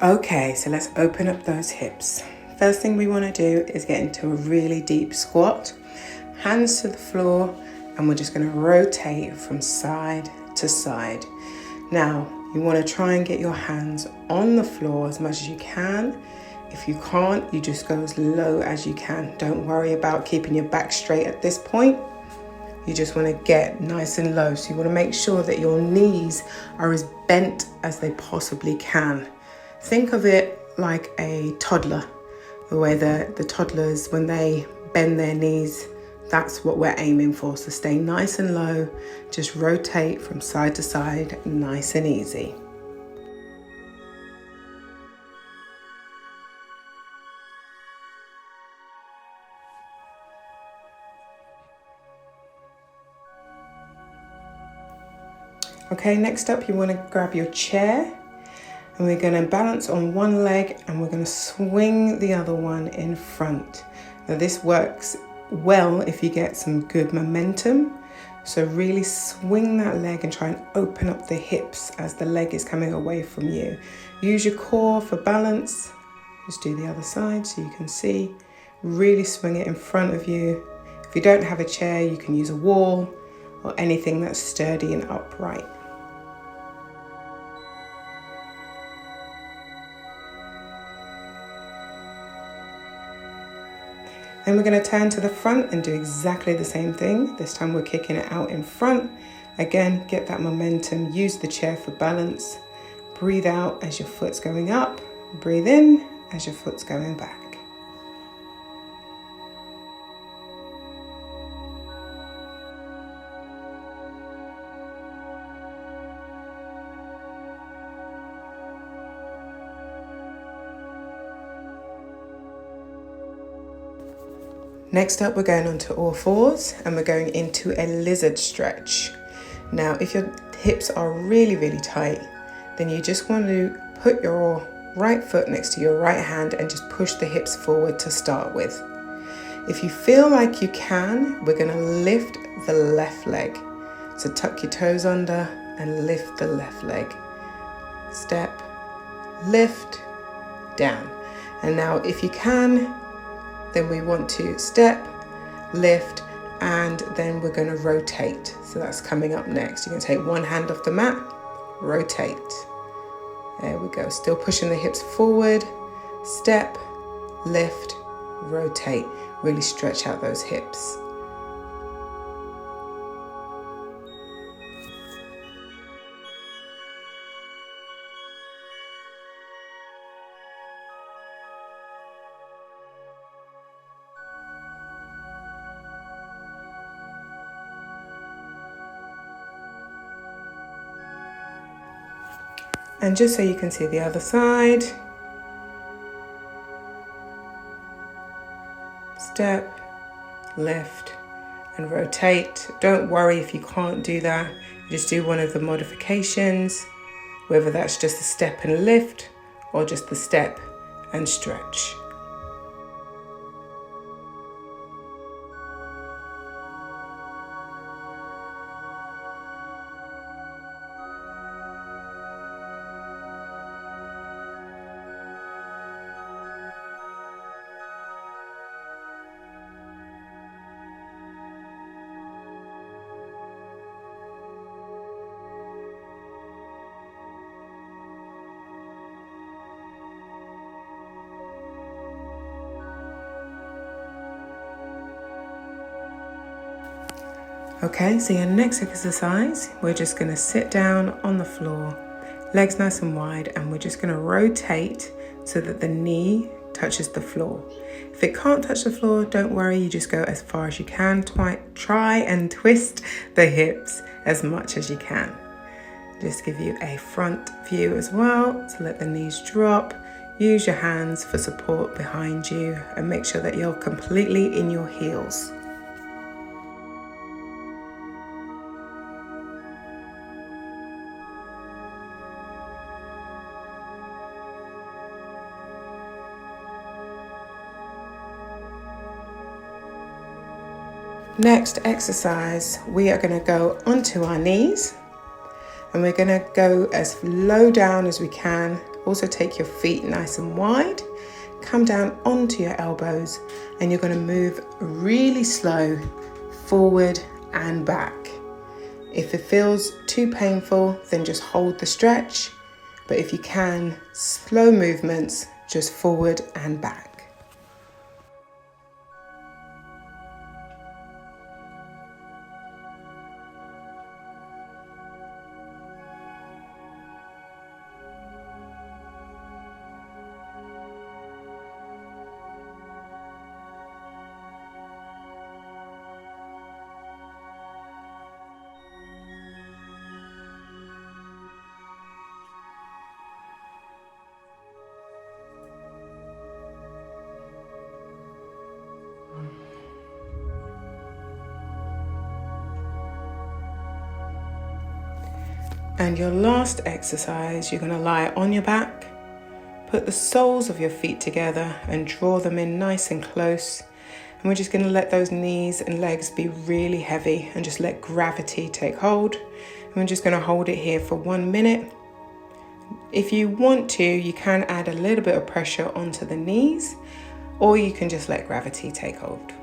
Okay, so let's open up those hips. First thing we want to do is get into a really deep squat, hands to the floor, and we're just going to rotate from side to side. Now, you want to try and get your hands on the floor as much as you can. If you can't, you just go as low as you can. Don't worry about keeping your back straight at this point. You just want to get nice and low. So you want to make sure that your knees are as bent as they possibly can. Think of it like a toddler, the way the toddlers, when they bend their knees, that's what we're aiming for. So stay nice and low, just rotate from side to side, nice and easy. Okay, next up you want to grab your chair and we're going to balance on one leg and we're going to swing the other one in front. Now this works well if you get some good momentum. So really swing that leg and try and open up the hips as the leg is coming away from you. Use your core for balance. Just do the other side so you can see. Really swing it in front of you. If you don't have a chair, you can use a wall or anything that's sturdy and upright. Then we're going to turn to the front and do exactly the same thing. This time we're kicking it out in front. Again, get that momentum, use the chair for balance. Breathe out as your foot's going up. Breathe in as your foot's going back. Next up, we're going onto all fours and we're going into a lizard stretch. Now, if your hips are really, really tight, then you just want to put your right foot next to your right hand and just push the hips forward to start with. If you feel like you can, we're going to lift the left leg. So tuck your toes under and lift the left leg. Step, lift, down. And now if you can, then we want to step, lift, and then we're going to rotate. So that's coming up next. You're going to take one hand off the mat, rotate. There we go. Still pushing the hips forward. Step, lift, rotate. Really stretch out those hips. And just so you can see the other side, step, lift, and rotate. Don't worry if you can't do that. Just do one of the modifications, whether that's just a step and lift or just the step and stretch. Okay, so your next exercise, we're just going to sit down on the floor, legs nice and wide, and we're just going to rotate so that the knee touches the floor. If it can't touch the floor, don't worry, you just go as far as you can. Try and twist the hips as much as you can. Just give you a front view as well, so let the knees drop. Use your hands for support behind you and make sure that you're completely in your heels. Next exercise, we are going to go onto our knees and we're going to go as low down as we can Also take your feet nice and wide, come down onto your elbows, and you're going to move really slow forward and back. If it feels too painful, then just hold the stretch. But if you can, slow movements, just forward and back. And your last exercise, you're going to lie on your back, put the soles of your feet together and draw them in nice and close. And we're just going to let those knees and legs be really heavy and just let gravity take hold. And we're just going to hold it here for 1 minute. If you want to, you can add a little bit of pressure onto the knees, or you can just let gravity take hold.